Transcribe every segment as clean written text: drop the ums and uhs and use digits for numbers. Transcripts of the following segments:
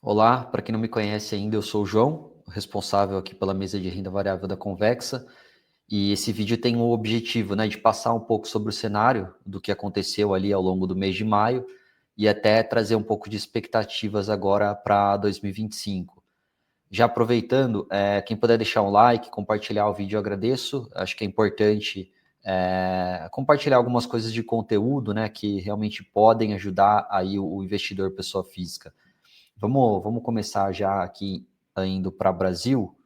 Olá, para quem não me conhece ainda, eu sou o João, responsável aqui pela mesa de renda variável da Convexa, e esse vídeo tem o objetivo, de passar um pouco sobre o cenário do que aconteceu ali ao longo do mês de maio e até trazer um pouco de expectativas agora para 2025. Já aproveitando, quem puder deixar um like, compartilhar o vídeo, eu agradeço. Acho que é importante compartilhar algumas coisas de conteúdo, que realmente podem ajudar aí o investidor pessoa física. Vamos começar já aqui indo para o Brasil.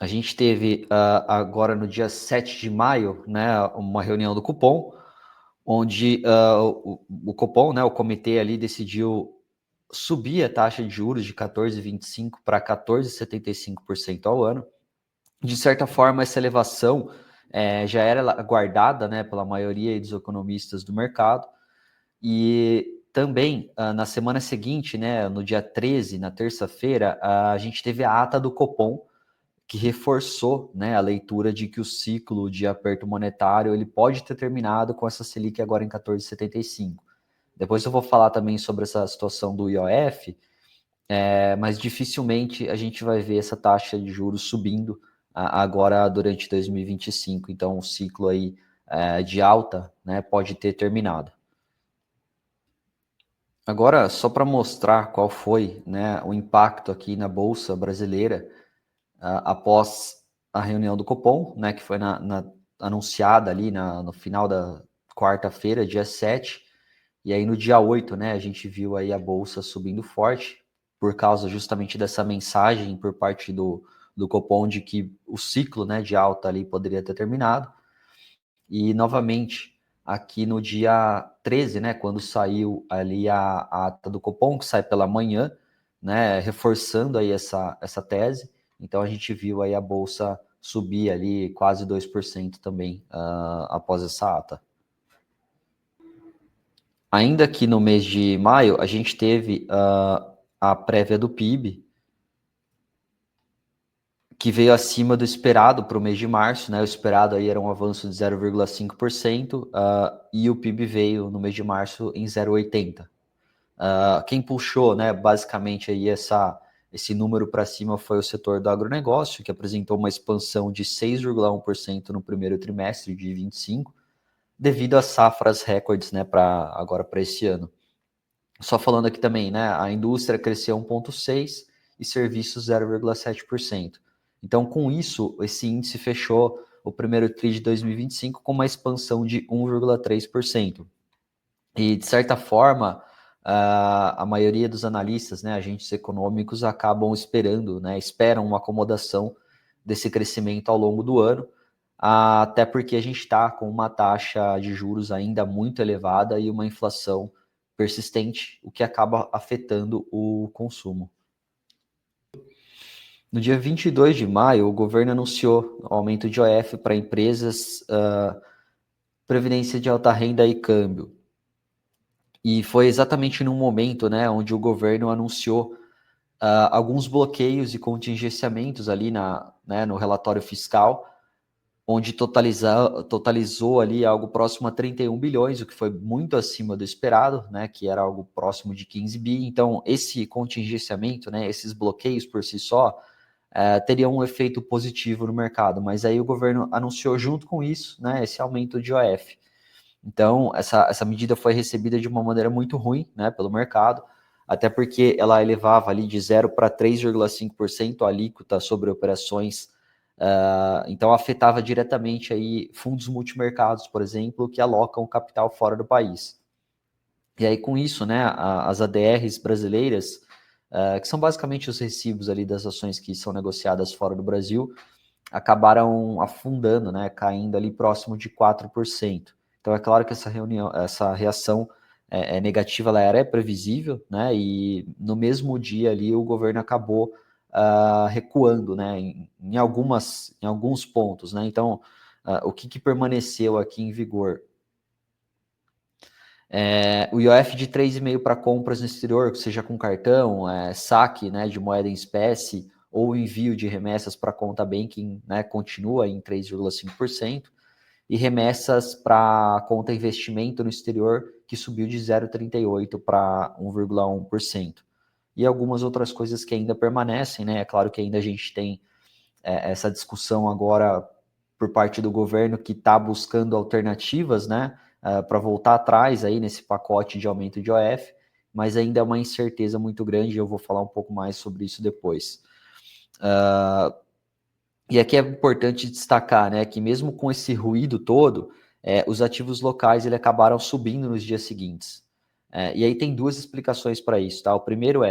A gente teve agora no dia 7 de maio, uma reunião do Copom, onde o Copom, o comitê ali decidiu subir a taxa de juros de 14,25% para 14,75% ao ano. De certa forma, essa elevação já era aguardada pela maioria dos economistas do mercado. E também, na semana seguinte, no dia 13, na terça-feira, a gente teve a ata do Copom, que reforçou a leitura de que o ciclo de aperto monetário ele pode ter terminado com essa Selic agora em 14,75. Depois eu vou falar também sobre essa situação do IOF, mas dificilmente a gente vai ver essa taxa de juros subindo agora durante 2025. Então, o ciclo aí de alta pode ter terminado. Agora, só para mostrar qual foi o impacto aqui na Bolsa Brasileira após a reunião do Copom, que foi anunciada ali no final da quarta-feira, dia 7, e aí no dia 8, a gente viu aí a Bolsa subindo forte, por causa justamente dessa mensagem por parte do Copom de que o ciclo de alta ali poderia ter terminado. E, novamente, aqui no dia 13, quando saiu ali a ata do Copom, que sai pela manhã, reforçando aí essa tese. Então, a gente viu aí a Bolsa subir ali quase 2% também após essa ata. Ainda aqui no mês de maio, a gente teve a prévia do PIB, que veio acima do esperado para o mês de março, O esperado aí era um avanço de 0,5%, e o PIB veio no mês de março em 0,80%. Quem puxou, basicamente aí esse número para cima foi o setor do agronegócio, que apresentou uma expansão de 6,1% no primeiro trimestre de 25, devido às safras recordes, agora para esse ano. Só falando aqui também, a indústria cresceu 1,6% e serviços 0,7%. Então, com isso, esse índice fechou o primeiro TRI de 2025 com uma expansão de 1,3%. E, de certa forma, a maioria dos analistas, agentes econômicos, acabam esperam uma acomodação desse crescimento ao longo do ano, até porque a gente está com uma taxa de juros ainda muito elevada e uma inflação persistente, o que acaba afetando o consumo. No dia 22 de maio, o governo anunciou o aumento de IOF para empresas, previdência de alta renda e câmbio. E foi exatamente no momento onde o governo anunciou alguns bloqueios e contingenciamentos ali no relatório fiscal, onde totalizou ali algo próximo a 31 bilhões, o que foi muito acima do esperado, que era algo próximo de 15 bi. Então, esse contingenciamento, esses bloqueios por si só, teriam um efeito positivo no mercado, mas aí o governo anunciou junto com isso, esse aumento de IOF. Então, essa medida foi recebida de uma maneira muito ruim, pelo mercado, até porque ela elevava ali de 0 para 3,5% a alíquota sobre operações. Então, afetava diretamente aí fundos multimercados, por exemplo, que alocam capital fora do país. E aí, com isso, as ADRs brasileiras, que são basicamente os recibos ali das ações que são negociadas fora do Brasil, acabaram afundando, caindo ali próximo de 4%. Então, é claro que essa reação negativa, ela era previsível, e no mesmo dia ali o governo acabou recuando, em alguns pontos, Então, o que permaneceu aqui em vigor? O IOF de 3,5% para compras no exterior, seja com cartão, saque de moeda em espécie ou envio de remessas para conta banking, continua em 3,5%. e remessas para conta investimento no exterior, que subiu de 0,38% para 1,1%. E algumas outras coisas que ainda permanecem, né? É claro que ainda a gente tem essa discussão agora por parte do governo que está buscando alternativas, né? Para voltar atrás aí nesse pacote de aumento de IOF, mas ainda é uma incerteza muito grande, e eu vou falar um pouco mais sobre isso depois. E aqui é importante destacar, né, que mesmo com esse ruído todo, os ativos locais ele acabaram subindo nos dias seguintes. E aí tem duas explicações para isso, tá? O primeiro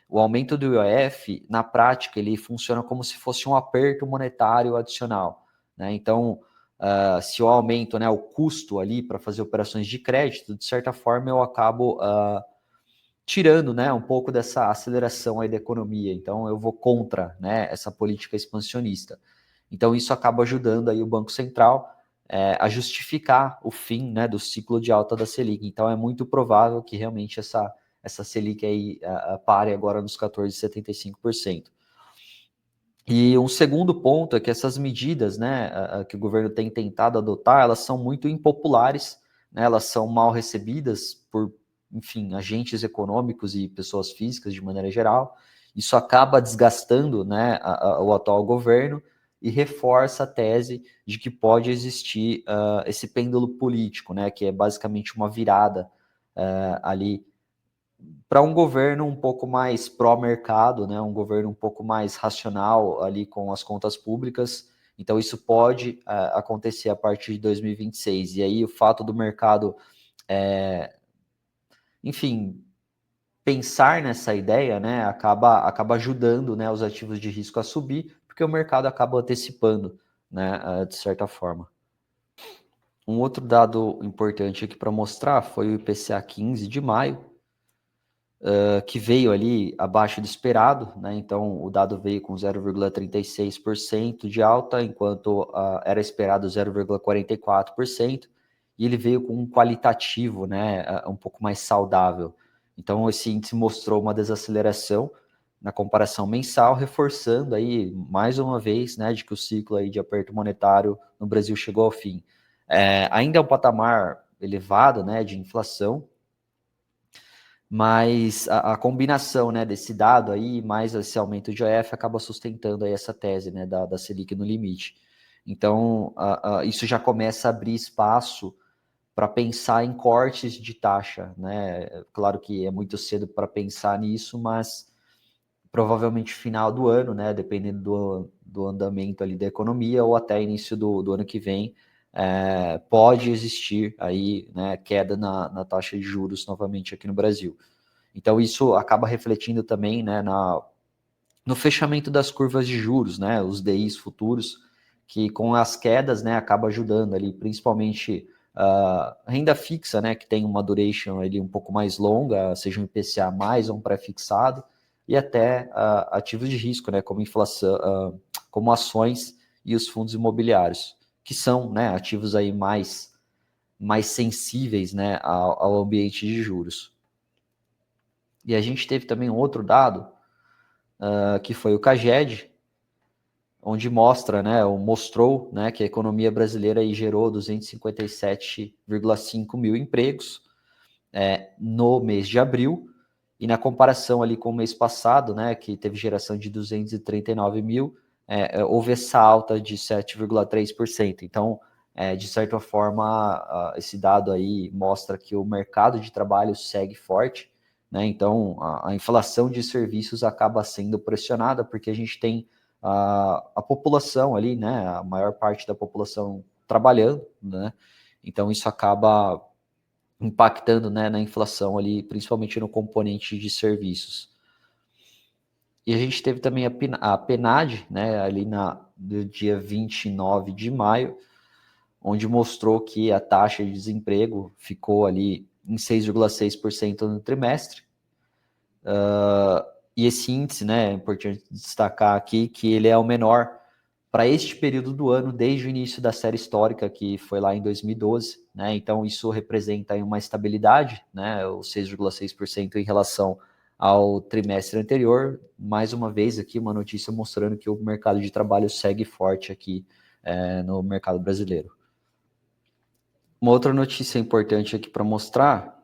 o aumento do IOF, na prática, ele funciona como se fosse um aperto monetário adicional, né? Então, se eu aumento, né, o custo ali para fazer operações de crédito, de certa forma eu acabo tirando, né, um pouco dessa aceleração aí da economia. Então, eu vou contra, né, essa política expansionista. Então, isso acaba ajudando aí o Banco Central a justificar o fim, né, do ciclo de alta da Selic. Então, é muito provável que realmente essa Selic aí pare agora nos 14,75%. E um segundo ponto é que essas medidas, né, que o governo tem tentado adotar, elas são muito impopulares, né, elas são mal recebidas por, enfim, agentes econômicos e pessoas físicas de maneira geral. Isso acaba desgastando, né, o atual governo e reforça a tese de que pode existir esse pêndulo político, né, que é basicamente uma virada ali para um governo um pouco mais pró-mercado, né, um governo um pouco mais racional ali com as contas públicas. Então, isso pode acontecer a partir de 2026. E aí, o fato do mercado, enfim, pensar nessa ideia, né, acaba ajudando, né, os ativos de risco a subir, porque o mercado acaba antecipando, né, de certa forma. Um outro dado importante aqui para mostrar foi o IPCA 15 de maio, que veio ali abaixo do esperado, né? Então o dado veio com 0,36% de alta, enquanto era esperado 0,44%, e ele veio com um qualitativo, né, um pouco mais saudável. Então esse índice mostrou uma desaceleração na comparação mensal, reforçando aí mais uma vez, né, de que o ciclo aí de aperto monetário no Brasil chegou ao fim. Ainda é um patamar elevado, né, de inflação, mas a combinação, né, desse dado aí, mais esse aumento de IOF, acaba sustentando aí essa tese, né, da Selic no limite. Então, isso já começa a abrir espaço para pensar em cortes de taxa, né? Claro que é muito cedo para pensar nisso, mas provavelmente final do ano, né, dependendo do andamento ali da economia, ou até início do ano que vem, pode existir aí, né, queda na taxa de juros novamente aqui no Brasil. Então, isso acaba refletindo também, né, no fechamento das curvas de juros, né, os DIs futuros, que com as quedas, né, acaba ajudando ali, principalmente renda fixa, né, que tem uma duration ali um pouco mais longa, seja um IPCA mais ou um pré-fixado, e até ativos de risco, né, como inflação, como ações e os fundos imobiliários, que são, né, ativos aí mais sensíveis, né, ao ambiente de juros. E a gente teve também um outro dado, que foi o CAGED, onde mostra, né, ou mostrou, né, que a economia brasileira aí gerou 257,5 mil empregos no mês de abril, e na comparação ali com o mês passado, né, que teve geração de 239 mil, houve essa alta de 7,3%. Então, de certa forma, esse dado aí mostra que o mercado de trabalho segue forte, né? Então, a inflação de serviços acaba sendo pressionada, porque a gente tem a população ali, né, a maior parte da população trabalhando, né? Então, isso acaba impactando, né, na inflação ali, principalmente no componente de serviços. E a gente teve também a PNAD, né, ali no dia 29 de maio, onde mostrou que a taxa de desemprego ficou ali em 6,6% no trimestre. E esse índice, né, é importante destacar aqui que ele é o menor para este período do ano desde o início da série histórica, que foi lá em 2012, né? Então isso representa aí uma estabilidade, né, o 6,6% em relação ao trimestre anterior. Mais uma vez aqui uma notícia mostrando que o mercado de trabalho segue forte aqui no mercado brasileiro. Uma outra notícia importante aqui para mostrar,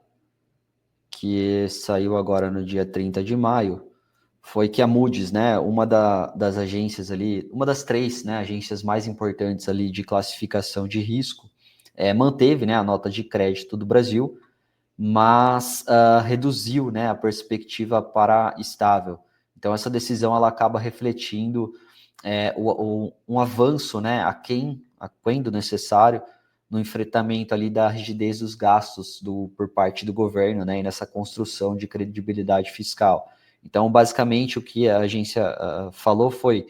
que saiu agora no dia 30 de maio, foi que a Moody's, né, uma das agências ali, uma das três, né, agências mais importantes ali de classificação de risco, manteve, né, a nota de crédito do Brasil, mas reduziu, né, a perspectiva para estável. Então, essa decisão ela acaba refletindo um avanço, né, aquém do necessário no enfrentamento ali da rigidez dos gastos por parte do governo, né, e nessa construção de credibilidade fiscal. Então, basicamente, o que a agência falou foi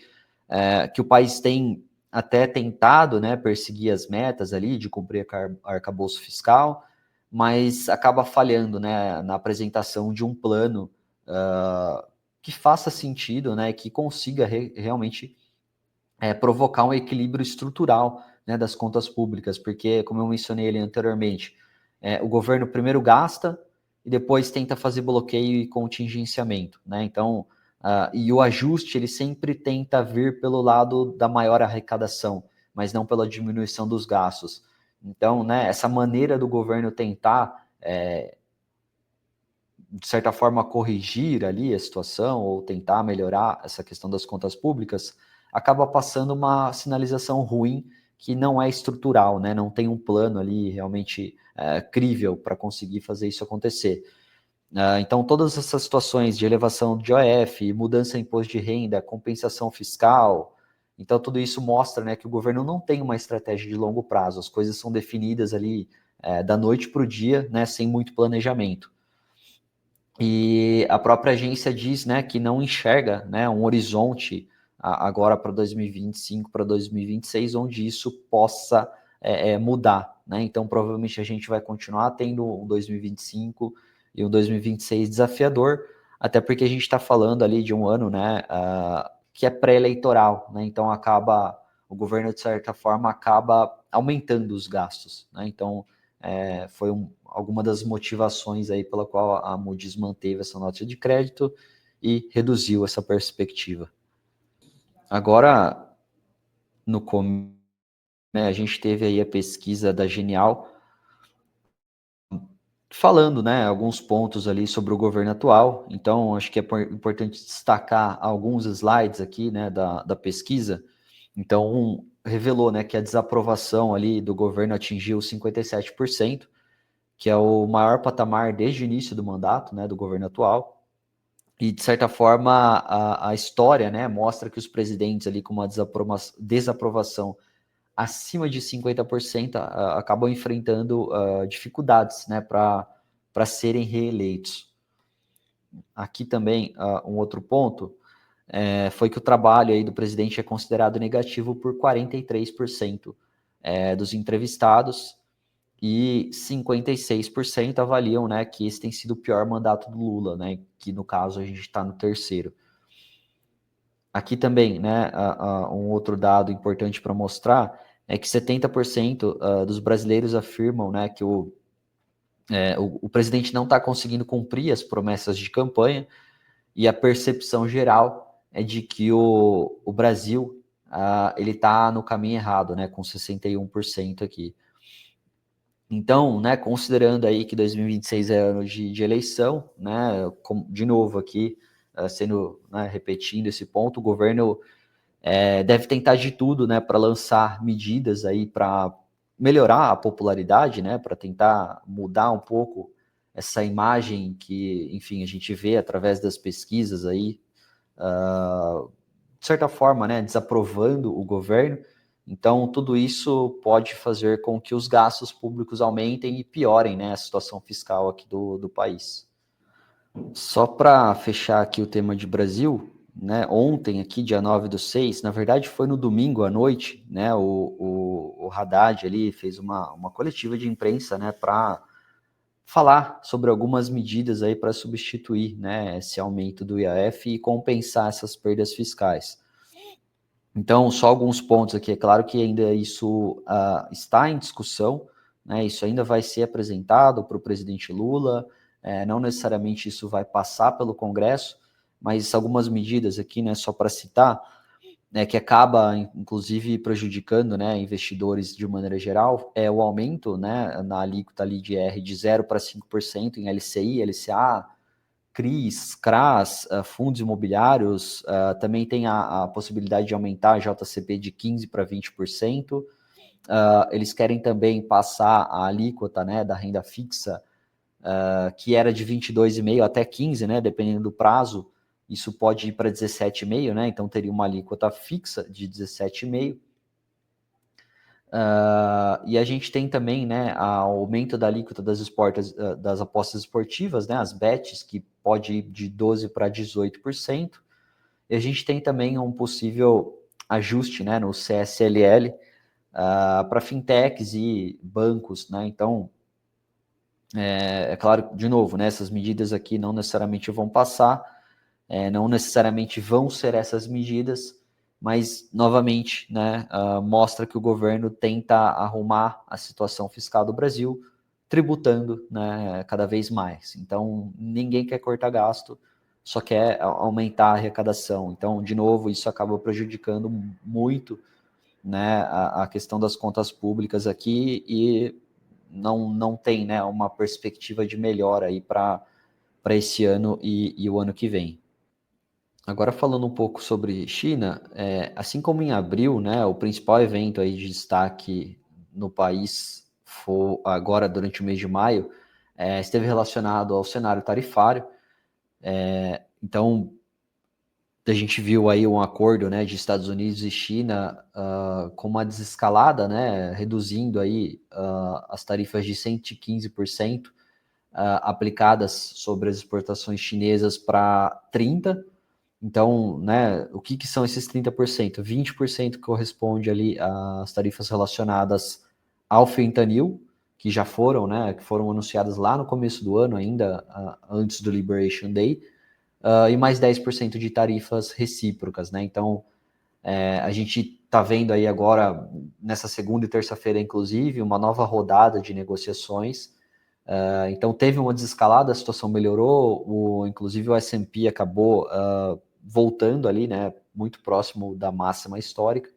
que o país tem até tentado, né, perseguir as metas ali de cumprir arcabouço fiscal, mas acaba falhando, né, na apresentação de um plano que faça sentido, né, que consiga realmente provocar um equilíbrio estrutural, né, das contas públicas, porque, como eu mencionei ali anteriormente, o governo primeiro gasta e depois tenta fazer bloqueio e contingenciamento, né? Então, e o ajuste ele sempre tenta vir pelo lado da maior arrecadação, mas não pela diminuição dos gastos. Então, né, essa maneira do governo tentar de certa forma, corrigir ali a situação ou tentar melhorar essa questão das contas públicas, acaba passando uma sinalização ruim que não é estrutural, né? Não tem um plano ali realmente crível para conseguir fazer isso acontecer. Então, todas essas situações de elevação de IOF, mudança em imposto de renda, compensação fiscal, então tudo isso mostra, né, que o governo não tem uma estratégia de longo prazo, as coisas são definidas ali da noite para o dia, né, sem muito planejamento. E a própria agência diz, né, que não enxerga, né, um horizonte agora para 2025, para 2026, onde isso possa mudar, né? Então, provavelmente a gente vai continuar tendo um 2025 e um 2026 desafiador, até porque a gente está falando ali de um ano, né, que é pré-eleitoral, né? Então, o governo, de certa forma, acaba aumentando os gastos, né? Então, foi alguma das motivações aí pela qual a Moody's manteve essa nota de crédito e reduziu essa perspectiva. Agora, né, a gente teve aí a pesquisa da Genial falando, né, alguns pontos ali sobre o governo atual. Então, acho que é importante destacar alguns slides aqui, né, da pesquisa. Então, revelou, né, que a desaprovação ali do governo atingiu 57%, que é o maior patamar desde o início do mandato, né, do governo atual. E, de certa forma, a história, né, mostra que os presidentes ali com uma desaprovação acima de 50% acabam enfrentando dificuldades, né, para serem reeleitos. Aqui também, um outro ponto, foi que o trabalho aí do presidente é considerado negativo por 43% dos entrevistados, e 56% avaliam, né, que esse tem sido o pior mandato do Lula, né, que no caso a gente está no terceiro. Aqui também, né, um outro dado importante para mostrar é que 70% dos brasileiros afirmam, né, que o presidente não está conseguindo cumprir as promessas de campanha, e a percepção geral é de que o Brasil ele está no caminho errado, né, com 61% aqui. Então, né, considerando aí que 2026 é ano de eleição, né, de novo aqui, repetindo esse ponto, o governo deve tentar de tudo, né, para lançar medidas aí para melhorar a popularidade, né, para tentar mudar um pouco essa imagem que, enfim, a gente vê através das pesquisas aí, de certa forma, né, desaprovando o governo. Então, tudo isso pode fazer com que os gastos públicos aumentem e piorem, né, a situação fiscal aqui do país. Só para fechar aqui o tema de Brasil, né, ontem aqui, dia 9/6, na verdade foi no domingo à noite, né, o Haddad ali fez uma coletiva de imprensa, né, para falar sobre algumas medidas aí para substituir, né, esse aumento do IAF e compensar essas perdas fiscais. Então, só alguns pontos aqui. É claro que ainda isso está em discussão, né? Isso ainda vai ser apresentado para o presidente Lula, não necessariamente isso vai passar pelo Congresso, mas algumas medidas aqui, né, só para citar, né, que acaba, inclusive, prejudicando, né, investidores de maneira geral, é o aumento, né, na alíquota ali de R de 0 para 5% em LCI, LCA, CRIs, CRAs, fundos imobiliários, também tem a possibilidade de aumentar a JCP de 15% para 20%. Eles querem também passar a alíquota, né, da renda fixa, que era de 22,5% até 15%, né, dependendo do prazo, isso pode ir para 17,5%, né, então teria uma alíquota fixa de 17,5%. E a gente tem também, né, o aumento da alíquota das apostas esportivas, né, as bets, que pode ir de 12% para 18%. E a gente tem também um possível ajuste, né, no CSLL para fintechs e bancos, né, então, é claro, de novo, né, essas medidas aqui não necessariamente vão passar, não necessariamente vão ser essas medidas, mas, novamente, né, mostra que o governo tenta arrumar a situação fiscal do Brasil, tributando, né, cada vez mais. Então, ninguém quer cortar gasto, só quer aumentar a arrecadação. Então, de novo, isso acaba prejudicando muito, né, a questão das contas públicas aqui e não tem, né, uma perspectiva de melhora aí para esse ano e o ano que vem. Agora falando um pouco sobre China, assim como em abril, né, o principal evento aí de destaque no país foi agora durante o mês de maio, esteve relacionado ao cenário tarifário. Então, a gente viu aí um acordo, né, de Estados Unidos e China com uma desescalada, né, reduzindo aí as tarifas de 115% aplicadas sobre as exportações chinesas para 30%. Então, né, o que são esses 30%? 20% corresponde ali às tarifas relacionadas ao fentanil, que já foram, né, que foram anunciadas lá no começo do ano ainda, antes do Liberation Day, e mais 10% de tarifas recíprocas, né? Então, a gente está vendo aí agora, nessa segunda e terça-feira, inclusive, uma nova rodada de negociações. Então, teve uma desescalada, a situação melhorou, inclusive o S&P acabou voltando ali, né, muito próximo da máxima histórica,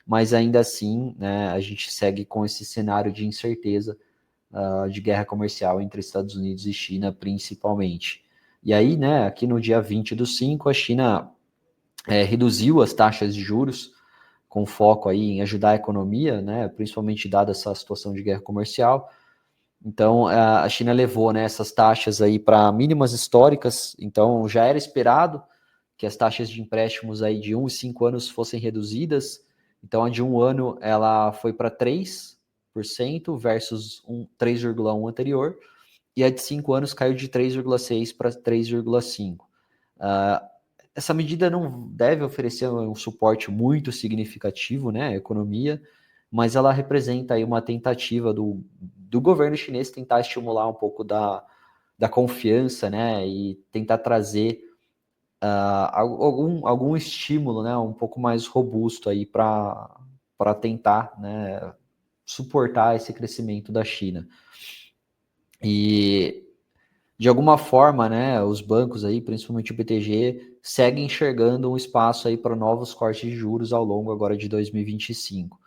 mas ainda assim, né, a gente segue com esse cenário de incerteza de guerra comercial entre Estados Unidos e China, principalmente. E aí, né, aqui no dia 20/5, a China reduziu as taxas de juros, com foco aí em ajudar a economia, né, principalmente dada essa situação de guerra comercial. Então, a China levou, né, essas taxas aí para mínimas históricas, então já era esperado que as taxas de empréstimos aí de 1 e 5 anos fossem reduzidas. Então, a de 1 ano ela foi para 3% versus 3,1% anterior, e a de 5 anos caiu de 3,6% para 3,5%. Essa medida não deve oferecer um suporte muito significativo, né, à economia, mas ela representa aí uma tentativa do governo chinês tentar estimular um pouco da confiança, né, e tentar trazer algum estímulo, né, um pouco mais robusto aí para tentar, né, suportar esse crescimento da China. E de alguma forma, né, os bancos aí, principalmente o BTG, seguem enxergando um espaço aí para novos cortes de juros ao longo agora de 2025.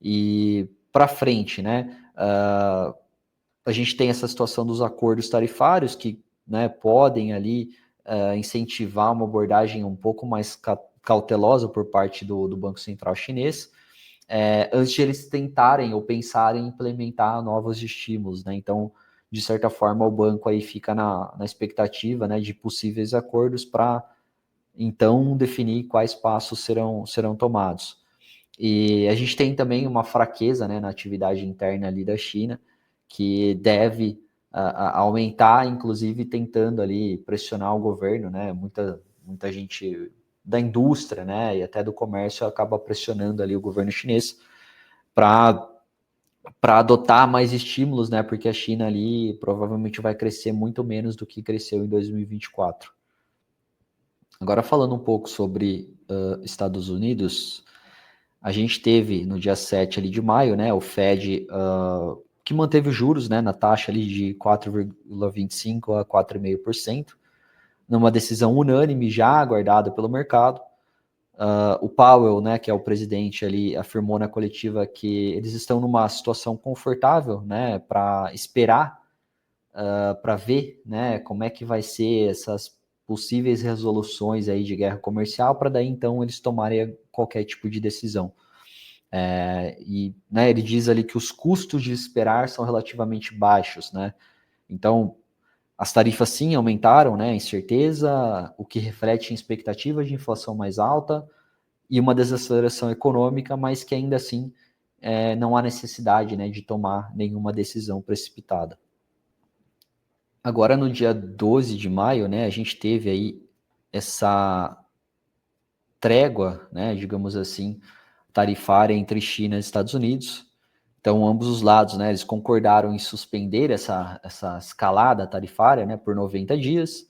E para frente, né, a gente tem essa situação dos acordos tarifários que, né, podem ali incentivar uma abordagem um pouco mais cautelosa por parte do Banco Central chinês, antes de eles tentarem ou pensarem em implementar novos estímulos, né? Então, de certa forma, o banco aí fica na expectativa, né, de possíveis acordos para então definir quais passos serão tomados. E a gente tem também uma fraqueza, né, na atividade interna ali da China, que deve aumentar, inclusive tentando ali pressionar o governo, né? Muita gente da indústria, né, e até do comércio acaba pressionando ali o governo chinês para adotar mais estímulos, né? Porque a China ali provavelmente vai crescer muito menos do que cresceu em 2024. Agora falando um pouco sobre Estados Unidos, a gente teve no dia 7 ali de maio, né, o Fed que manteve os juros, né, na taxa ali de 4,25% a 4,5%, numa decisão unânime já aguardada pelo mercado. o Powell, né, que é o presidente ali, afirmou na coletiva que eles estão numa situação confortável, né, para esperar, para ver, né, como é que vai ser essas possíveis resoluções aí de guerra comercial, para daí então eles tomarem qualquer tipo de decisão. E né, ele diz ali que os custos de esperar são relativamente baixos, né? Então, as tarifas sim aumentaram, né? Incerteza, o que reflete em expectativas de inflação mais alta e uma desaceleração econômica, mas que ainda assim não há necessidade, né, de tomar nenhuma decisão precipitada. Agora, no dia 12 de maio, né, a gente teve aí essa trégua, né, digamos assim, tarifária entre China e Estados Unidos. Então, ambos os lados, né, eles concordaram em suspender essa escalada tarifária, né, por 90 dias,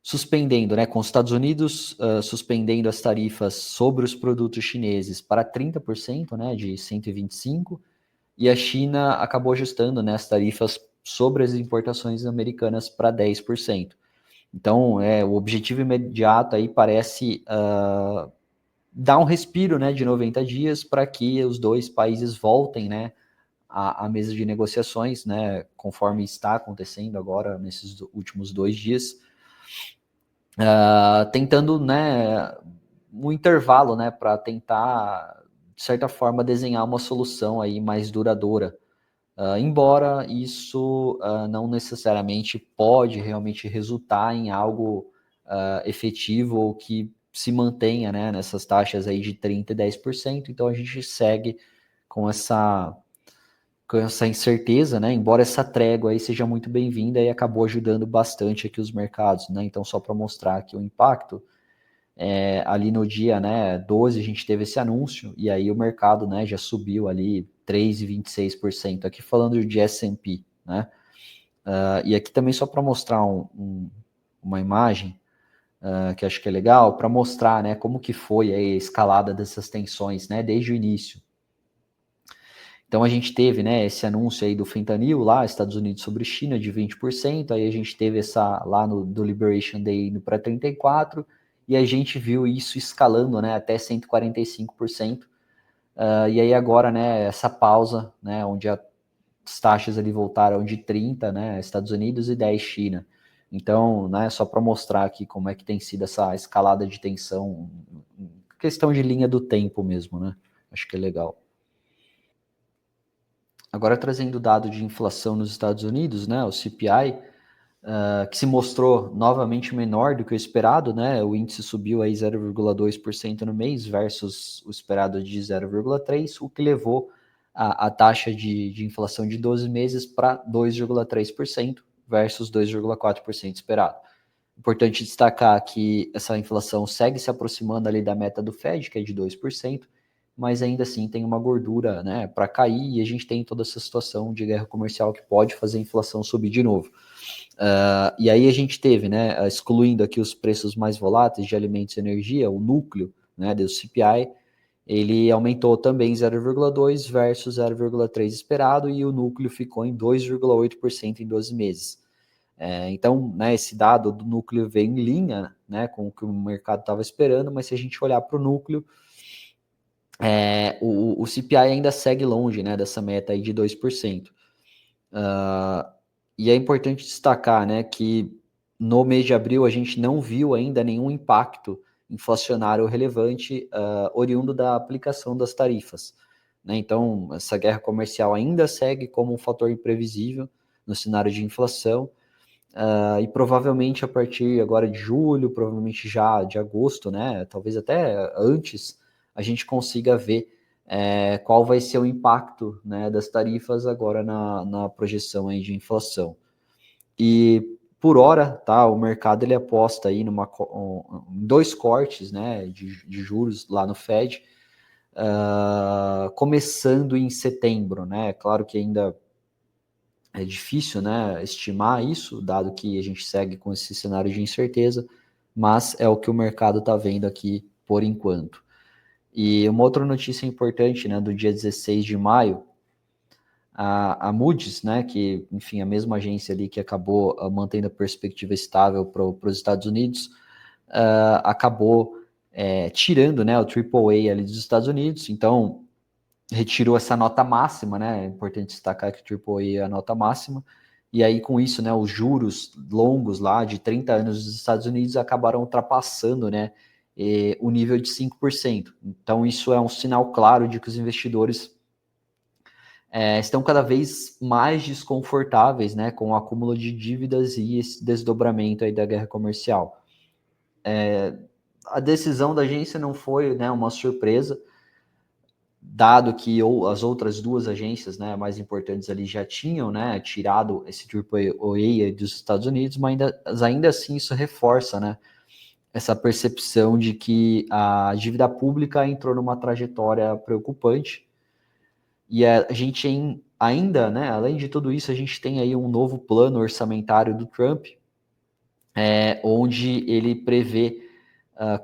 suspendendo, né, com os Estados Unidos suspendendo as tarifas sobre os produtos chineses para 30%, né, de 125, e a China acabou ajustando, né, as tarifas sobre as importações americanas para 10%. Então, o objetivo imediato aí parece dar um respiro, né, de 90 dias para que os dois países voltem, né, à mesa de negociações, né, conforme está acontecendo agora nesses últimos 2 dias, tentando, né, um intervalo, né, para tentar, de certa forma, desenhar uma solução aí mais duradoura. Embora isso não necessariamente pode realmente resultar em algo efetivo ou que se mantenha, né, nessas taxas aí de 30% e 10%, então a gente segue com essa incerteza, né, embora essa trégua aí seja muito bem-vinda e acabou ajudando bastante aqui os mercados, né, então só para mostrar aqui o impacto, ali no dia, né, 12 a gente teve esse anúncio, e aí o mercado, né, já subiu ali 3,26%, aqui falando de S&P, né, e aqui também só para mostrar uma imagem, que acho que é legal, para mostrar, né, como que foi a escalada dessas tensões, né, desde o início. Então a gente teve, né, esse anúncio aí do fentanil lá, Estados Unidos sobre China, de 20%, aí a gente teve essa lá do Liberation Day indo para 34%, e a gente viu isso escalando, né, até 145%, e aí agora, né, essa pausa, né, onde as taxas ali voltaram de 30, né, Estados Unidos e 10 China. Então, né, só para mostrar aqui como é que tem sido essa escalada de tensão, questão de linha do tempo mesmo, né, acho que é legal. Agora trazendo o dado de inflação nos Estados Unidos, né, o CPI, que se mostrou novamente menor do que o esperado, né, o índice subiu aí 0,2% no mês versus o esperado de 0,3%, o que levou a taxa de inflação de 12 meses para 2,3% versus 2,4% esperado. Importante destacar que essa inflação segue se aproximando ali da meta do Fed, que é de 2%, mas ainda assim tem uma gordura, né, para cair, e a gente tem toda essa situação de guerra comercial que pode fazer a inflação subir de novo. E aí a gente teve, né, excluindo aqui os preços mais voláteis de alimentos e energia, o núcleo, né, do CPI, ele aumentou também 0,2 versus 0,3 esperado, e o núcleo ficou em 2,8% em 12 meses. Então, né, esse dado do núcleo veio em linha, né, com o que o mercado estava esperando, mas se a gente olhar para o núcleo, o CPI ainda segue longe, né, dessa meta aí de 2%. E é importante destacar, né, que no mês de abril a gente não viu ainda nenhum impacto inflacionário relevante oriundo da aplicação das tarifas, né? Então, essa guerra comercial ainda segue como um fator imprevisível no cenário de inflação, e provavelmente a partir agora de julho, provavelmente já de agosto, né, talvez até antes, a gente consiga ver qual vai ser o impacto, né, das tarifas agora na projeção aí de inflação. E por hora, tá, o mercado ele aposta aí em 2 cortes, né, de juros lá no Fed, começando em setembro, né? Claro que ainda é difícil, né, estimar isso, dado que a gente segue com esse cenário de incerteza, mas é o que o mercado está vendo aqui por enquanto. E uma outra notícia importante, né, do dia 16 de maio, a Moody's, né, que, enfim, a mesma agência ali que acabou mantendo a perspectiva estável para os Estados Unidos, acabou tirando, né, o AAA ali dos Estados Unidos. Então, retirou essa nota máxima, né? É importante destacar que o AAA é a nota máxima. E aí, com isso, né, os juros longos lá de 30 anos dos Estados Unidos acabaram ultrapassando, né, o nível de 5%. Então, isso é um sinal claro de que os investidores estão cada vez mais desconfortáveis, né, com o acúmulo de dívidas e esse desdobramento aí da guerra comercial. A decisão da agência não foi, né, uma surpresa, dado que as outras duas agências, né, mais importantes ali já tinham, né, tirado esse AAA dos Estados Unidos, mas ainda assim isso reforça, né, essa percepção de que a dívida pública entrou numa trajetória preocupante. E a gente ainda, né, além de tudo isso, a gente tem aí um novo plano orçamentário do Trump, onde ele prevê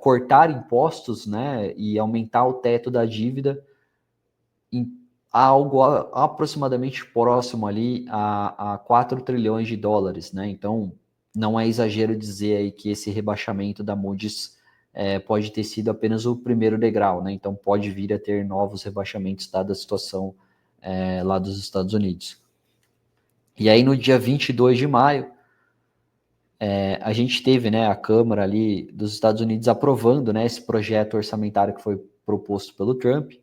cortar impostos, né, e aumentar o teto da dívida em algo aproximadamente próximo ali a 4 trilhões de dólares, né? Então, não é exagero dizer aí que esse rebaixamento da Moody's pode ter sido apenas o primeiro degrau, né? Então, pode vir a ter novos rebaixamentos dada a situação lá dos Estados Unidos. E aí, no dia 22 de maio, a gente teve, né, a Câmara ali dos Estados Unidos aprovando, né, esse projeto orçamentário que foi proposto pelo Trump.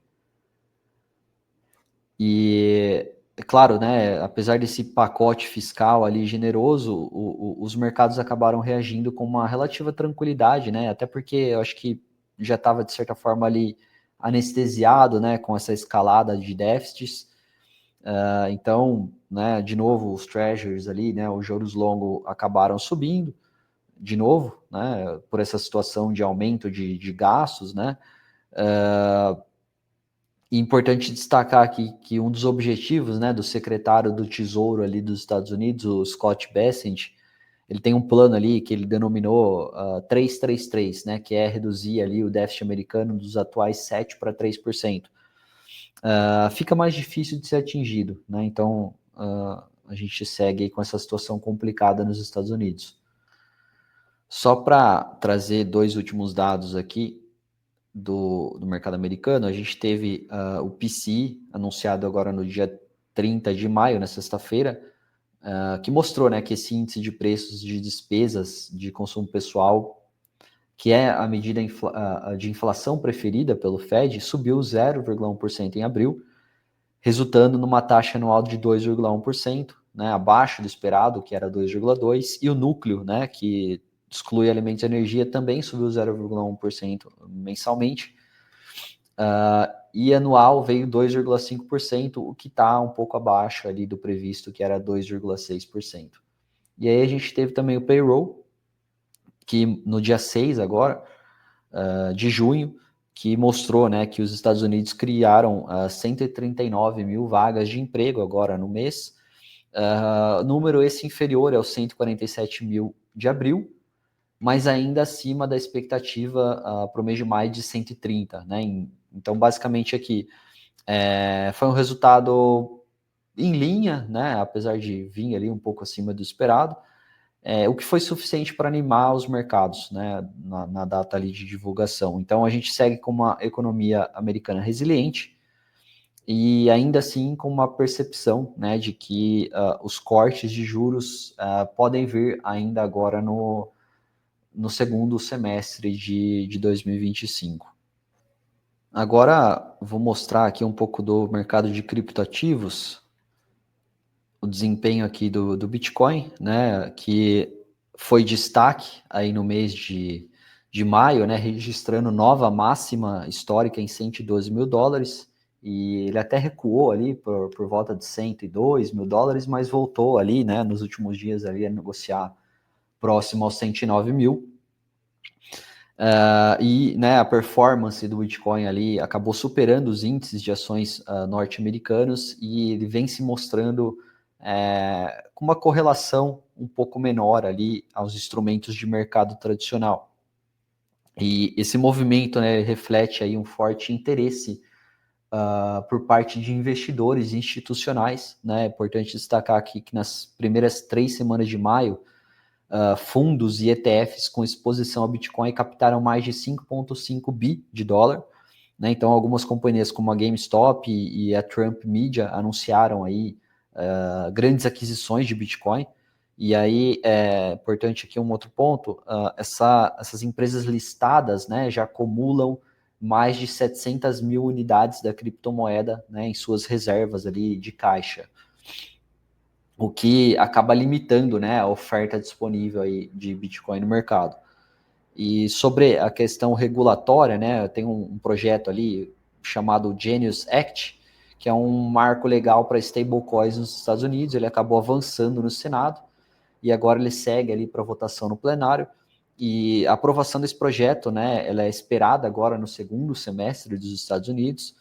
E, é claro, né, apesar desse pacote fiscal ali generoso, os mercados acabaram reagindo com uma relativa tranquilidade, né, até porque eu acho que já estava, de certa forma, ali anestesiado, né, com essa escalada de déficits. Então, né, de novo, os treasuries ali, né, os juros longos acabaram subindo, de novo, né, por essa situação de aumento de gastos, né. Importante destacar aqui que um dos objetivos, né, do secretário do Tesouro ali dos Estados Unidos, o Scott Bessent, ele tem um plano ali que ele denominou 333, né, que é reduzir ali o déficit americano dos atuais 7 para 3%. Fica mais difícil de ser atingido, né, então a gente segue com essa situação complicada nos Estados Unidos. Só para trazer dois últimos dados aqui, do mercado americano, a gente teve o PCI anunciado agora no dia 30 de maio, na sexta-feira, que mostrou, né, que esse índice de preços de despesas de consumo pessoal, que é a medida de inflação preferida pelo Fed, subiu 0,1% em abril, resultando numa taxa anual de 2,1%, né, abaixo do esperado, que era 2,2%, e o núcleo, né, que exclui alimentos e energia, também subiu 0,1% mensalmente, e anual veio 2,5%, o que está um pouco abaixo ali do previsto, que era 2,6%. E aí a gente teve também o payroll, que no dia 6 agora, de junho, que mostrou, né, que os Estados Unidos criaram 139 mil vagas de emprego agora no mês, número esse inferior aos 147 mil de abril, mas ainda acima da expectativa para o mês de maio de 130, né? Então, basicamente aqui, foi um resultado em linha, né? Apesar de vir ali um pouco acima do esperado, o que foi suficiente para animar os mercados, né? Na data ali de divulgação. Então, a gente segue com uma economia americana resiliente e ainda assim com uma percepção, né, de que os cortes de juros podem vir ainda agora no segundo semestre de 2025. Agora, vou mostrar aqui um pouco do mercado de criptoativos, o desempenho aqui do Bitcoin, né, que foi destaque aí no mês de maio, né, registrando nova máxima histórica em 112 mil dólares, e ele até recuou ali por volta de 102 mil dólares, mas voltou ali, né, nos últimos dias ali a negociar próximo aos 109 mil. E, né, a performance do Bitcoin ali acabou superando os índices de ações norte-americanos e ele vem se mostrando com uma correlação um pouco menor ali aos instrumentos de mercado tradicional. E esse movimento, né, reflete aí um forte interesse por parte de investidores institucionais, né? É importante destacar aqui que nas primeiras 3 semanas de maio, fundos e ETFs com exposição a Bitcoin captaram mais de 5,5 bi de dólar, né? Então, algumas companhias como a GameStop e a Trump Media anunciaram aí grandes aquisições de Bitcoin. E aí, importante aqui um outro ponto, essas empresas listadas, né, já acumulam mais de 700 mil unidades da criptomoeda, né, em suas reservas ali de caixa, o que acaba limitando, né, a oferta disponível aí de Bitcoin no mercado. E sobre a questão regulatória, né, tem um projeto ali chamado Genius Act, que é um marco legal para stablecoins nos Estados Unidos. Ele acabou avançando no Senado e agora ele segue ali para votação no plenário. E a aprovação desse projeto, né, ela é esperada agora no segundo semestre dos Estados Unidos,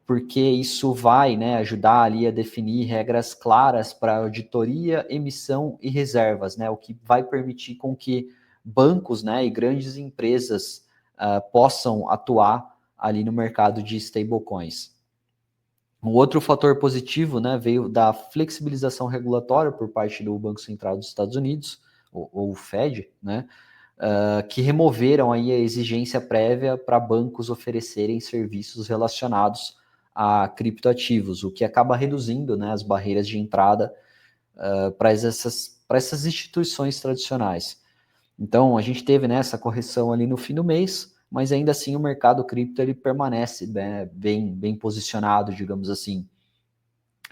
porque isso vai, né, ajudar ali a definir regras claras para auditoria, emissão e reservas, né, o que vai permitir com que bancos, né, e grandes empresas possam atuar ali no mercado de stablecoins. Um outro fator positivo, né, veio da flexibilização regulatória por parte do Banco Central dos Estados Unidos, ou o Fed, né, que removeram aí a exigência prévia para bancos oferecerem serviços relacionados a criptoativos, o que acaba reduzindo, né, as barreiras de entrada para essas instituições tradicionais. Então, a gente teve, né, essa correção ali no fim do mês, mas ainda assim o mercado cripto ele permanece, né, bem posicionado, digamos assim,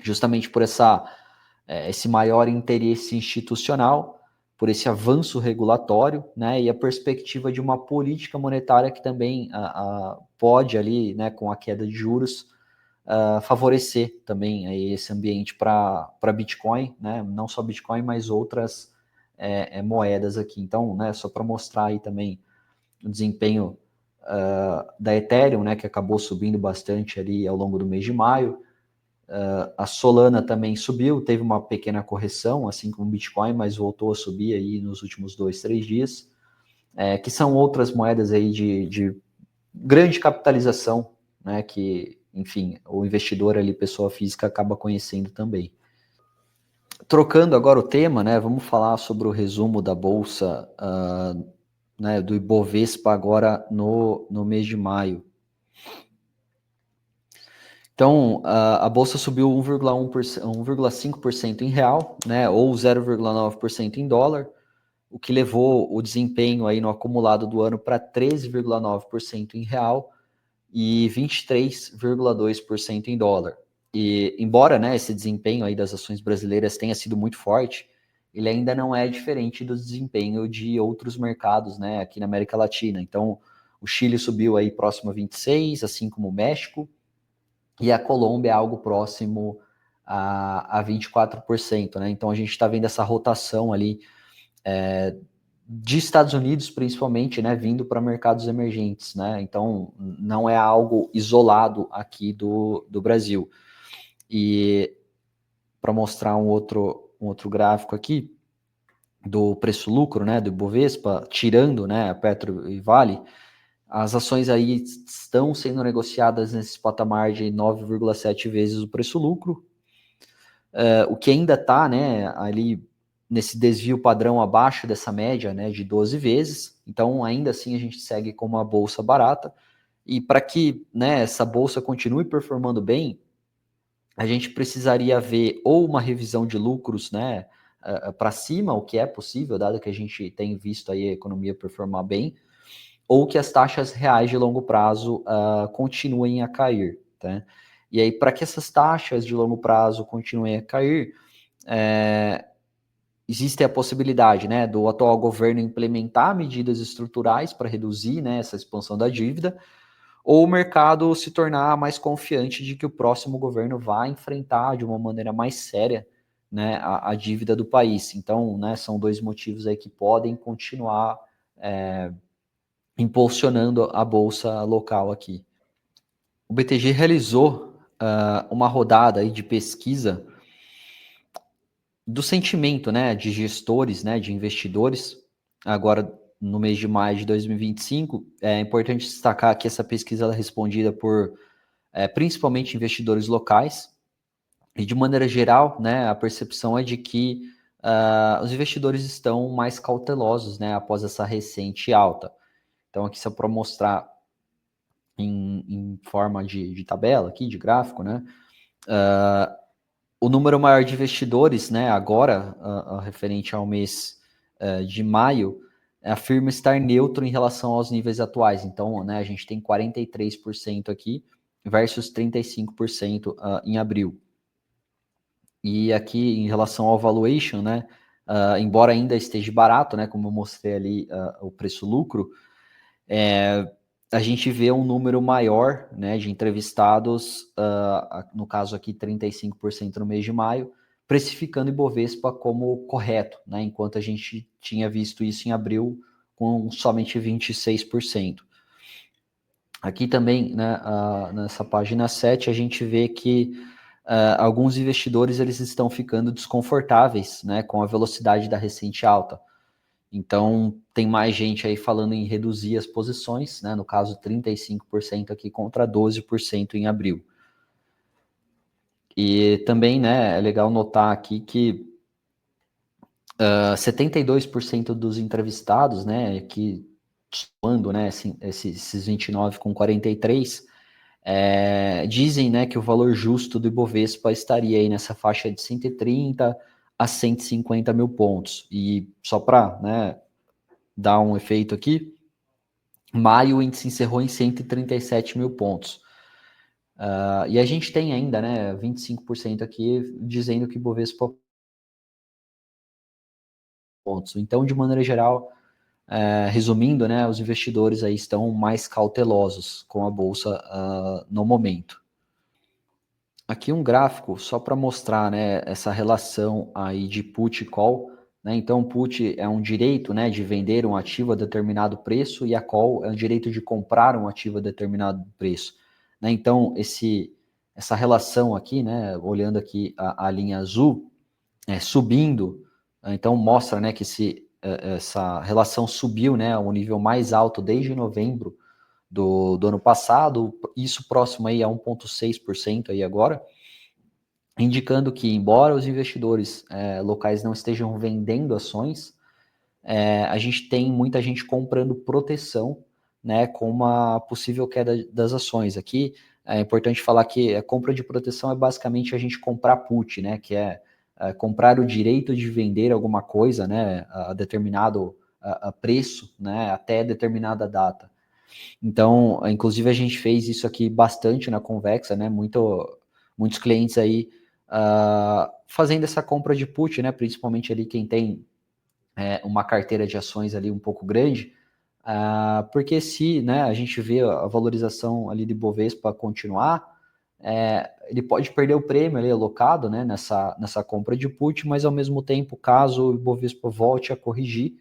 justamente por esse maior interesse institucional, por esse avanço regulatório, né, e a perspectiva de uma política monetária que também pode ali, né, com a queda de juros, favorecer também aí esse ambiente para Bitcoin, né, não só Bitcoin, mas outras moedas aqui. Então, né, só para mostrar aí também o desempenho da Ethereum, né, que acabou subindo bastante ali ao longo do mês de maio. A Solana também subiu, teve uma pequena correção, assim como o Bitcoin, mas voltou a subir aí nos últimos 2, 3 dias, que são outras moedas aí de grande capitalização, né, que, enfim, o investidor ali, pessoa física, acaba conhecendo também. Trocando agora o tema, né, vamos falar sobre o resumo da Bolsa, né, do Ibovespa agora no mês de maio. Então, a Bolsa subiu 1,5% em real, né, ou 0,9% em dólar, o que levou o desempenho aí no acumulado do ano para 13,9% em real e 23,2% em dólar. E embora, né, esse desempenho aí das ações brasileiras tenha sido muito forte, ele ainda não é diferente do desempenho de outros mercados, né, aqui na América Latina. Então, o Chile subiu aí próximo a 26, assim como o México, e a Colômbia é algo próximo a 24%, né? Então a gente está vendo essa rotação ali de Estados Unidos, principalmente, né, vindo para mercados emergentes, né? Então não é algo isolado aqui do Brasil. E para mostrar um outro gráfico aqui do preço-lucro, né, do Ibovespa, tirando, né, a Petro e Vale, as ações aí estão sendo negociadas nesse patamar de 9,7 vezes o preço-lucro, o que ainda está, né, ali nesse desvio padrão abaixo dessa média, né, de 12 vezes. Então, ainda assim, a gente segue com uma bolsa barata. E para que, né, essa bolsa continue performando bem, a gente precisaria ver ou uma revisão de lucros, né, para cima, o que é possível, dado que a gente tem visto aí a economia performar bem, ou que as taxas reais de longo prazo continuem a cair. Tá? E aí, para que essas taxas de longo prazo continuem a cair, existe a possibilidade, né, do atual governo implementar medidas estruturais para reduzir, né, essa expansão da dívida, ou o mercado se tornar mais confiante de que o próximo governo vai enfrentar de uma maneira mais séria, né, a dívida do país. Então, né, são dois motivos aí que podem continuar impulsionando a bolsa local aqui. O BTG realizou uma rodada aí de pesquisa do sentimento, né, de gestores, né, de investidores, agora no mês de maio de 2025. É importante destacar que essa pesquisa é respondida por principalmente investidores locais, e de maneira geral, né, a percepção é de que os investidores estão mais cautelosos, né, após essa recente alta. Então, aqui só para mostrar em forma de tabela aqui, de gráfico, né, o número maior de investidores, né, agora, referente ao mês de maio, afirma estar neutro em relação aos níveis atuais. Então, né, a gente tem 43% aqui versus 35% em abril. E aqui, em relação ao valuation, né, embora ainda esteja barato, né, como eu mostrei ali o preço-lucro, a gente vê um número maior, né, de entrevistados, no caso aqui 35% no mês de maio, precificando Ibovespa como correto, né, enquanto a gente tinha visto isso em abril com somente 26%. Aqui também, né, nessa página 7, a gente vê que alguns investidores eles estão ficando desconfortáveis, né, com a velocidade da recente alta. Então, tem mais gente aí falando em reduzir as posições, né, no caso 35% aqui contra 12% em abril. E também, né, é legal notar aqui que 72% dos entrevistados, né, que somando, né, esses 29 com 43, dizem, né, que o valor justo do Ibovespa estaria aí nessa faixa de 130 a 150 mil pontos. E só para, né, dar um efeito aqui, maio o índice encerrou em 137 mil pontos. E a gente tem ainda, né, 25% aqui dizendo que o Ibovespa pontos. Então, de maneira geral, resumindo, né, os investidores aí estão mais cautelosos com a bolsa no momento. Aqui um gráfico só para mostrar, né, essa relação aí de put e call, né? Então, put é um direito, né, de vender um ativo a determinado preço e a call é um direito de comprar um ativo a determinado preço, né? Então, essa relação aqui, né, olhando aqui a linha azul, subindo, então mostra, né, que essa relação subiu, né, ao nível mais alto desde novembro do ano passado, isso próximo aí a 1,6% aí agora, indicando que, embora os investidores locais não estejam vendendo ações, a gente tem muita gente comprando proteção, né, com uma possível queda das ações. Aqui é importante falar que a compra de proteção é basicamente a gente comprar put, né, que é comprar o direito de vender alguma coisa, né, a determinado preço, né, até determinada data. Então, inclusive a gente fez isso aqui bastante na Convexa, né? Muitos clientes aí fazendo essa compra de put, né? Principalmente ali quem tem uma carteira de ações ali um pouco grande, porque se, né, a gente vê a valorização ali de Bovespa continuar, ele pode perder o prêmio ali alocado, né, nessa compra de put, mas ao mesmo tempo, caso o Bovespa volte a corrigir,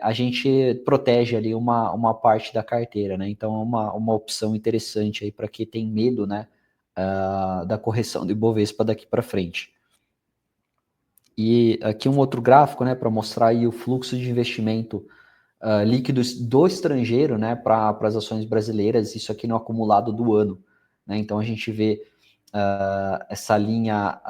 a gente protege ali uma parte da carteira, né? Então é uma opção interessante aí para quem tem medo, né, da correção do Ibovespa daqui para frente. E aqui um outro gráfico, né, para mostrar aí o fluxo de investimento líquidos do estrangeiro, né, para as ações brasileiras, isso aqui no acumulado do ano, né? Então a gente vê essa linha,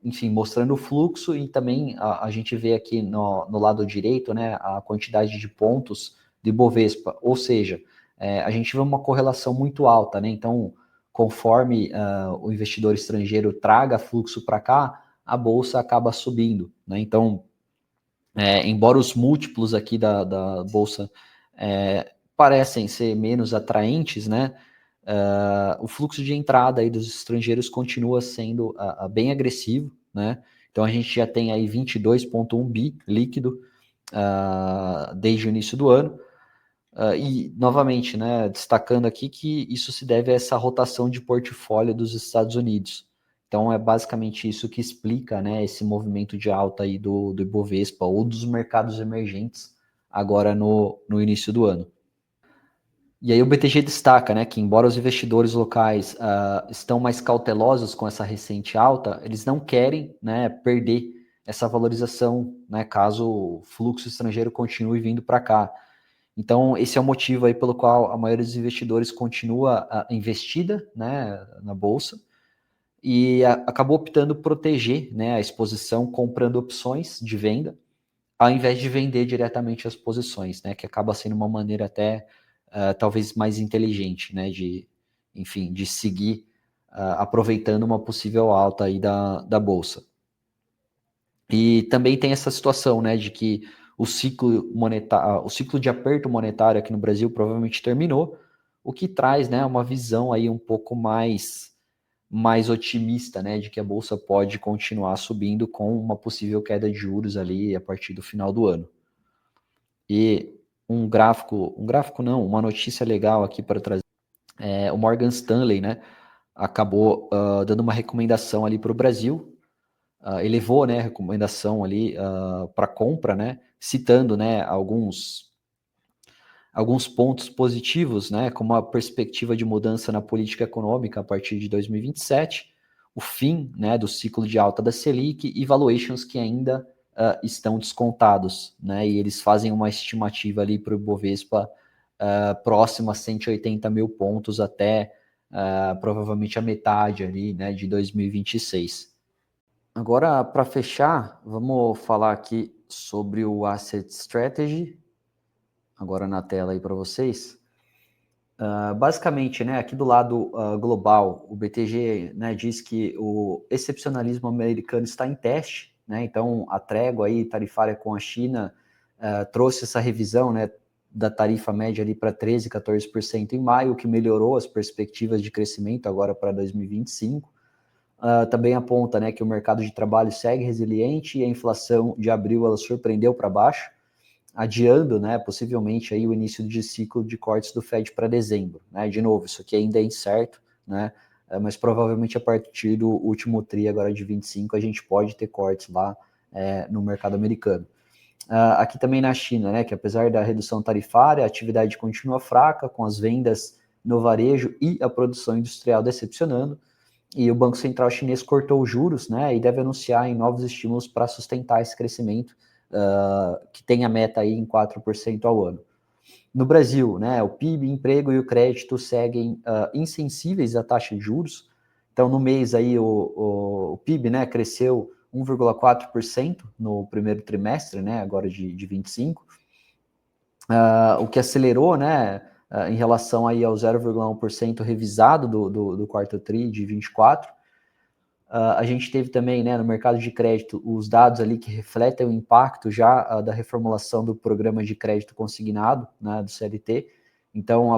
enfim, mostrando o fluxo e também a gente vê aqui no lado direito, né, a quantidade de pontos de Bovespa, ou seja, a gente vê uma correlação muito alta, né? Então, conforme o investidor estrangeiro traga fluxo para cá, a bolsa acaba subindo, né? Então, embora os múltiplos aqui da bolsa parecem ser menos atraentes, né? O fluxo de entrada aí dos estrangeiros continua sendo bem agressivo, né? Então a gente já tem aí 22,1 bi líquido desde o início do ano. E, novamente, né, destacando aqui que isso se deve a essa rotação de portfólio dos Estados Unidos. Então, é basicamente isso que explica, né, esse movimento de alta aí do Ibovespa ou dos mercados emergentes agora no início do ano. E aí o BTG destaca, né, que embora os investidores locais estão mais cautelosos com essa recente alta, eles não querem, né, perder essa valorização, né, caso o fluxo estrangeiro continue vindo para cá. Então, esse é o motivo aí pelo qual a maioria dos investidores continua investida, né, na bolsa, e acabou optando por proteger, né, a exposição comprando opções de venda, ao invés de vender diretamente as posições, né, que acaba sendo uma maneira até talvez mais inteligente, né, enfim, de seguir aproveitando uma possível alta aí da bolsa. E também tem essa situação, né, de que o ciclo de aperto monetário aqui no Brasil provavelmente terminou, o que traz, né, uma visão aí um pouco mais otimista, né, de que a bolsa pode continuar subindo com uma possível queda de juros ali a partir do final do ano. E um gráfico não, uma notícia legal aqui para trazer, o Morgan Stanley, né, acabou dando uma recomendação ali para o Brasil, elevou, né, a recomendação ali para compra, né, citando, né, alguns pontos positivos, né, como a perspectiva de mudança na política econômica a partir de 2027, o fim, né, do ciclo de alta da Selic e valuations que ainda estão descontados, né, e eles fazem uma estimativa ali para o Ibovespa próxima a 180 mil pontos até provavelmente a metade ali, né, de 2026. Agora, para fechar, vamos falar aqui sobre o Asset Strategy, agora na tela aí para vocês. Basicamente, né, aqui do lado global, o BTG, né, diz que o excepcionalismo americano está em teste, né, então a trégua aí tarifária com a China trouxe essa revisão, né, da tarifa média ali para 13, 14% em maio, o que melhorou as perspectivas de crescimento agora para 2025. Também aponta, né, que o mercado de trabalho segue resiliente e a inflação de abril ela surpreendeu para baixo, adiando, né, possivelmente aí o início de ciclo de cortes do Fed para dezembro, né? De novo, isso aqui ainda é incerto, né? Mas provavelmente a partir do último tri agora de 25 a gente pode ter cortes lá no mercado americano. Aqui também na China, né, que apesar da redução tarifária, a atividade continua fraca, com as vendas no varejo e a produção industrial decepcionando, e o Banco Central chinês cortou os juros, né, e deve anunciar em novos estímulos para sustentar esse crescimento, que tem a meta aí em 4% ao ano. No Brasil, né, o PIB, emprego e o crédito seguem insensíveis à taxa de juros. Então, no mês aí, o PIB, né, cresceu 1,4% no primeiro trimestre, né, agora de 25, o que acelerou, né, em relação aí ao 0,1% revisado do quarto tri de 24. A gente teve também, né, no mercado de crédito, os dados ali que refletem o impacto já da reformulação do programa de crédito consignado, né, do CLT. Então,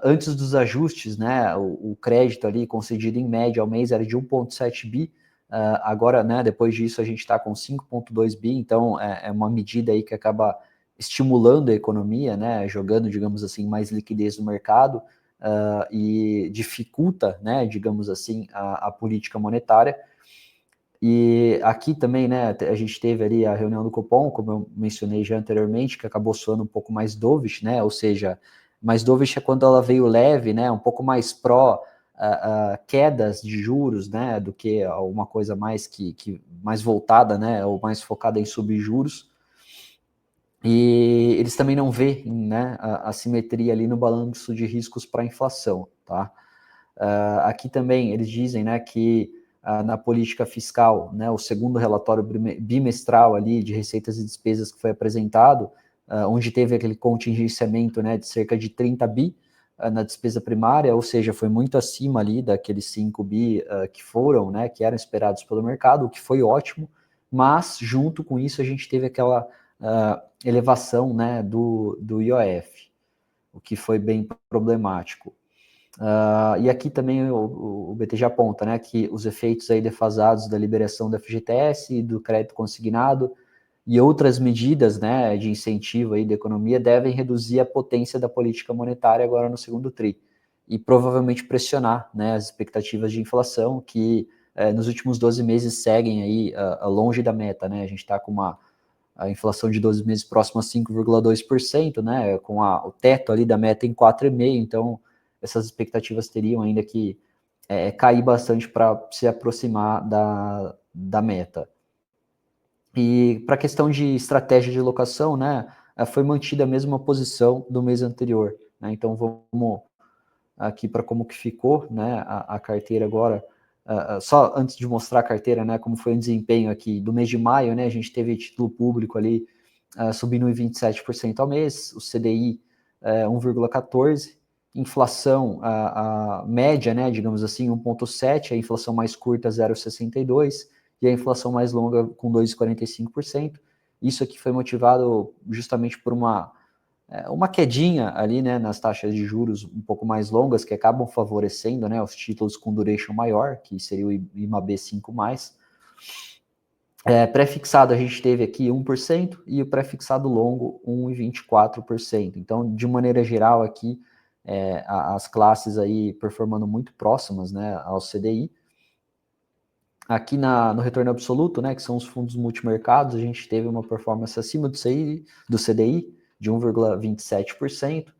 antes dos ajustes, né, o crédito ali concedido em média ao mês era de 1,7 bi, agora, né, depois disso a gente está com 5,2 bi, então é uma medida aí que acaba estimulando a economia, né, jogando, digamos assim, mais liquidez no mercado, e dificulta, né, digamos assim, a política monetária. E aqui também, né, a gente teve ali a reunião do Copom, como eu mencionei já anteriormente, que acabou soando um pouco mais dovish, né, ou seja, mais dovish é quando ela veio leve, né, um pouco mais pró quedas de juros, né, do que uma coisa mais mais voltada, né, ou mais focada em subir juros. E eles também não veem, né, a simetria ali no balanço de riscos para a inflação, tá? Aqui também eles dizem, né, que na política fiscal, né, o segundo relatório bimestral ali de receitas e despesas que foi apresentado, onde teve aquele contingenciamento, né, de cerca de 30 bi na despesa primária, ou seja, foi muito acima ali daqueles 5 bi que foram, né, que eram esperados pelo mercado, o que foi ótimo, mas junto com isso a gente teve aquela elevação, né, do IOF, o que foi bem problemático. E aqui também o BTG aponta, né, que os efeitos aí defasados da liberação do FGTS e do crédito consignado e outras medidas, né, de incentivo aí da economia devem reduzir a potência da política monetária agora no segundo tri e provavelmente pressionar, né, as expectativas de inflação que nos últimos 12 meses seguem aí longe da meta, né, a gente está com a inflação de 12 meses próxima a 5,2%, né, com o teto ali da meta em 4,5%, então essas expectativas teriam ainda que cair bastante para se aproximar da meta. E para a questão de estratégia de locação, né, foi mantida a mesma posição do mês anterior, né, então vamos aqui para como que ficou, né, a carteira agora só antes de mostrar a carteira, né, como foi o desempenho aqui do mês de maio, né, a gente teve título público ali subindo 1,27% ao mês, o CDI 1,14%, inflação a média, né, digamos assim, 1,7%, a inflação mais curta 0,62% e a inflação mais longa com 2,45%. Isso aqui foi motivado justamente por uma quedinha ali, né, nas taxas de juros um pouco mais longas, que acabam favorecendo, né, os títulos com duration maior, que seria o IMAB 5+. Pré-fixado a gente teve aqui 1% e o pré-fixado longo 1,24%. Então, de maneira geral aqui, as classes aí performando muito próximas, né, ao CDI. Aqui no retorno absoluto, né, que são os fundos multimercados, a gente teve uma performance acima do CDI de 1,27%.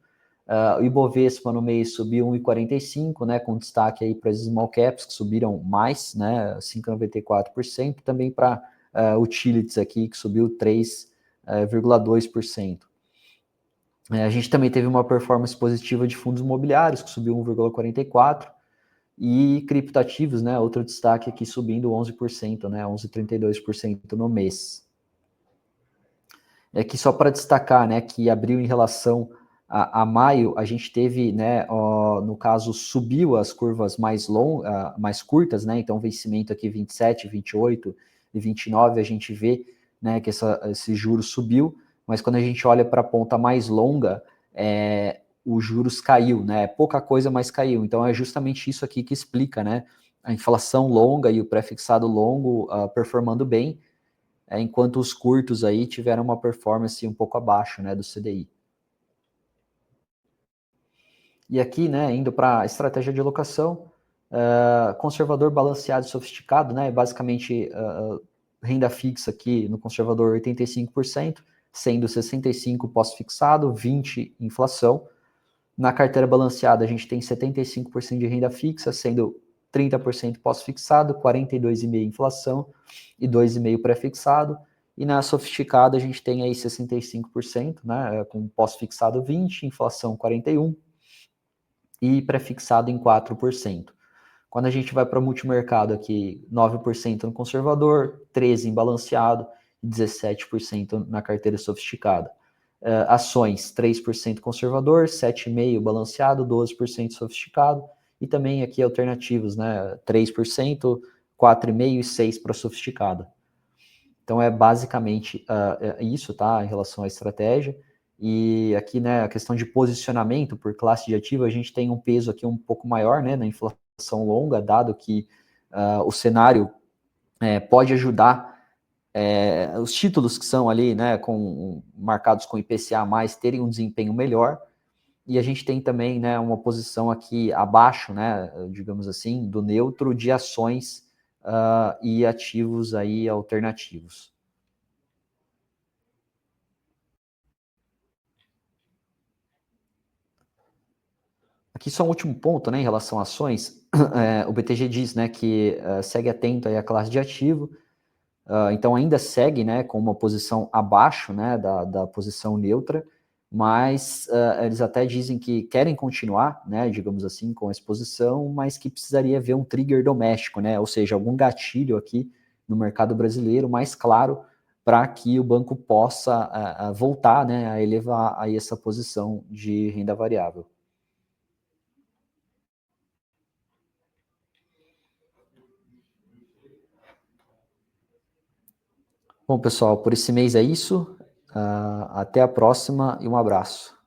O Ibovespa no mês subiu 1,45%, né, com destaque aí para as small caps, que subiram mais, né, 5,94%, também para utilities aqui, que subiu 3,2%. A gente também teve uma performance positiva de fundos imobiliários, que subiu 1,44%, e criptoativos, né, outro destaque aqui subindo 11%, né, 11,32% no mês. Aqui só para destacar, né, que abril em relação a maio, a gente teve, né, no caso, subiu as curvas mais curtas, né, então vencimento aqui 27, 28 e 29, a gente vê, né, que esse juro subiu, mas quando a gente olha para a ponta mais longa, os juros caiu, né, pouca coisa, mas caiu, então é justamente isso aqui que explica, né, a inflação longa e o pré-fixado longo performando bem, enquanto os curtos aí tiveram uma performance um pouco abaixo, né, do CDI. E aqui, né, indo para a estratégia de alocação, conservador balanceado e sofisticado, né, basicamente renda fixa aqui no conservador 85%, sendo 65% pós-fixado, 20% inflação. Na carteira balanceada a gente tem 75% de renda fixa, sendo 30% pós-fixado, 42,5% inflação e 2,5% pré-fixado. E na sofisticada a gente tem aí 65%, né, com pós-fixado 20%, inflação 41% e pré-fixado em 4%. Quando a gente vai para o multimercado aqui, 9% no conservador, 13% em balanceado e 17% na carteira sofisticada. Ações, 3% conservador, 7,5% balanceado, 12% sofisticado. E também aqui alternativos, né? 3%, 4,5% e 6% para sofisticada. Então é basicamente isso, tá? Em relação à estratégia. E aqui, né, a questão de posicionamento por classe de ativo, a gente tem um peso aqui um pouco maior, né, na inflação longa, dado que o cenário pode ajudar os títulos que são ali, né, marcados com IPCA+, terem um desempenho melhor. E a gente tem também, né, uma posição aqui abaixo, né, digamos assim, do neutro de ações e ativos aí alternativos. Aqui só um último ponto, né, em relação a ações, o BTG diz, né, que segue atento aí à classe de ativo, então ainda segue, né, com uma posição abaixo, né, da posição neutra, mas eles até dizem que querem continuar, né, digamos assim, com a exposição, mas que precisaria ver um trigger doméstico, né, ou seja, algum gatilho aqui no mercado brasileiro mais claro para que o banco possa voltar, né, a elevar aí essa posição de renda variável. Bom, pessoal, por esse mês é isso. Até a próxima e um abraço.